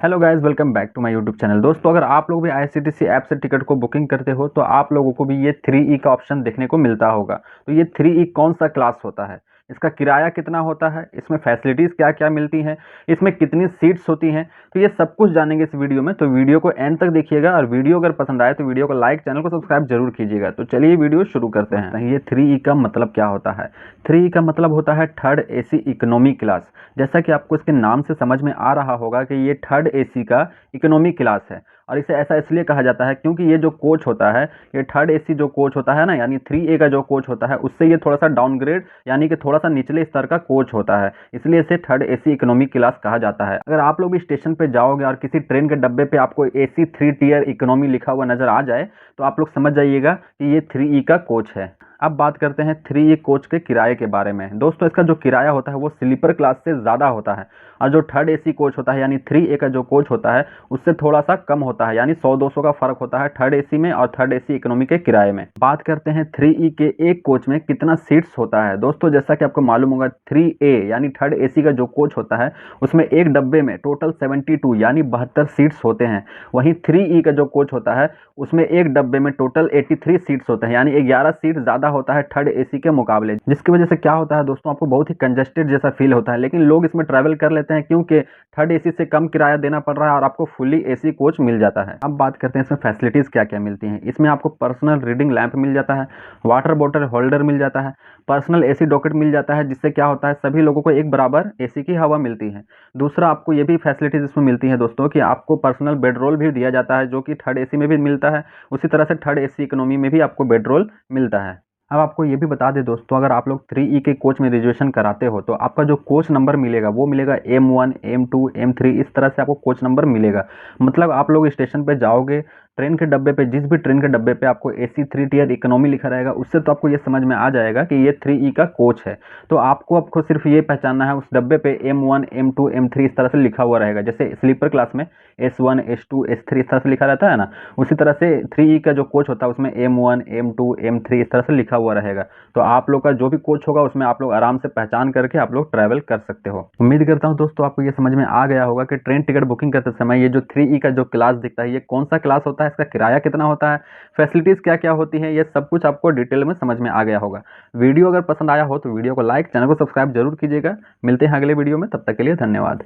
Hello guys, welcome back to my YouTube channel. दोस्तों, अगर आप लोग भी आईआरसीटीसी ऐप से टिकट को बुकिंग करते हो तो आप लोगों को भी ये 3E का ऑप्शन देखने को मिलता होगा। तो ये 3E कौन सा क्लास होता है, इसका किराया कितना होता है, इसमें फैसिलिटीज़ क्या क्या मिलती हैं, इसमें कितनी सीट्स होती हैं, तो ये सब कुछ जानेंगे इस वीडियो में। तो वीडियो को एंड तक देखिएगा और वीडियो अगर पसंद आए तो वीडियो को लाइक, चैनल को सब्सक्राइब जरूर कीजिएगा। तो चलिए वीडियो शुरू करते हैं। ये 3E का मतलब क्या होता है? 3E का मतलब होता है थर्ड एसी इकोनॉमी क्लास। जैसा कि आपको इसके नाम से समझ में आ रहा होगा कि ये थर्ड एसी का इकोनॉमी क्लास है। और इसे ऐसा इसलिए कहा जाता है क्योंकि ये जो कोच होता है, ये थर्ड एसी जो कोच होता है ना, यानी 3A का जो कोच होता है, उससे ये थोड़ा सा डाउनग्रेड यानी कि थोड़ा सा निचले स्तर का कोच होता है, इसलिए इसे थर्ड एसी इकोनॉमी क्लास कहा जाता है। अगर आप लोग भी स्टेशन पे जाओगे और किसी ट्रेन के डब्बे पे आपको AC 3 टियर इकोनॉमी लिखा हुआ नजर आ जाए तो आप लोग समझ जाइएगा कि ये 3E का कोच है। अब बात करते हैं 3E कोच के किराए के बारे में। दोस्तों, इसका जो किराया होता है वो स्लीपर क्लास से ज़्यादा होता है और जो थर्ड एसी कोच होता है यानी 3A का जो कोच होता है उससे थोड़ा सा कम होता है, यानी 100-200 का फर्क होता है थर्ड एसी में और थर्ड एसी इकोनॉमी के किराए में। बात करते हैं 3E के एक कोच में कितना सीट्स होता है। दोस्तों, जैसा कि आपको मालूम होगा 3A यानी थर्ड एसी का जो कोच होता है उसमें एक डब्बे में टोटल 72 यानी 72 सीट्स होते हैं। वहीं 3E का जो कोच होता है उसमें एक डब्बे में टोटल 83 सीट्स होते हैं, यानी 11 सीट ज़्यादा होता है थर्ड एसी के मुकाबले, जिसकी वजह से क्या होता है दोस्तों, आपको बहुत ही कंजस्टेड जैसा फील होता है। लेकिन लोग इसमें ट्रैवल कर लेते हैं क्योंकि थर्ड एसी से कम किराया देना पड़ रहा है और आपको फुली एसी कोच मिल जाता है। अब बात करते हैं इसमें फैसिलिटीज़ क्या क्या मिलती हैं। इसमें आपको पर्सनल रीडिंग लैंप मिल जाता है, वाटर बॉटल होल्डर मिल जाता है, पर्सनल एसी डॉकेट मिल जाता है, जिससे क्या होता है सभी लोगों को एक बराबर एसी की हवा मिलती है। दूसरा, आपको ये भी फैसिलिटीज़ इसमें मिलती है दोस्तों कि आपको पर्सनल बेडरोल भी दिया जाता है, जो कि थर्ड एसी में भी मिलता है। उसी तरह से थर्ड एसी इकोनॉमी में भी आपको बेडरोल मिलता है। अब आपको ये भी बता दें दोस्तों, अगर आप लोग 3E के कोच में रिजर्वेशन कराते हो तो आपका जो कोच नंबर मिलेगा वो मिलेगा M1, M2, M3, इस तरह से आपको कोच नंबर मिलेगा। मतलब आप लोग स्टेशन पे जाओगे, ट्रेन के डब्बे पे, जिस भी ट्रेन के डब्बे पे आपको AC 3 टियर इकोनॉमी लिखा रहेगा उससे तो आपको ये समझ में आ जाएगा कि ये 3E का कोच है। तो आपको सिर्फ ये पहचानना है, उस डब्बे पे M1, M2, M3 इस तरह से लिखा हुआ रहेगा। जैसे स्लीपर क्लास में S1, S2, S3 इस तरह से लिखा रहता है ना, उसी तरह से 3E का जो कोच होता है उसमें M1, M2, M3 इस तरह से लिखा हुआ रहेगा। तो आप लोग का जो भी कोच होगा उसमें आप लोग आराम से पहचान करके आप लोग ट्रैवल कर सकते हो। उम्मीद करता हूँ दोस्तों आपको ये समझ में आ गया होगा कि ट्रेन टिकट बुकिंग करते समय ये जो 3E का जो क्लास दिखता है ये कौन सा क्लास होता है, इसका किराया कितना होता है, फैसिलिटीज़ क्या क्या होती हैं, ये सब कुछ आपको डिटेल में समझ में आ गया होगा। वीडियो अगर पसंद आया हो तो वीडियो को लाइक, चैनल को सब्सक्राइब जरूर कीजिएगा। मिलते हैं अगले वीडियो में, तब तक के लिए धन्यवाद।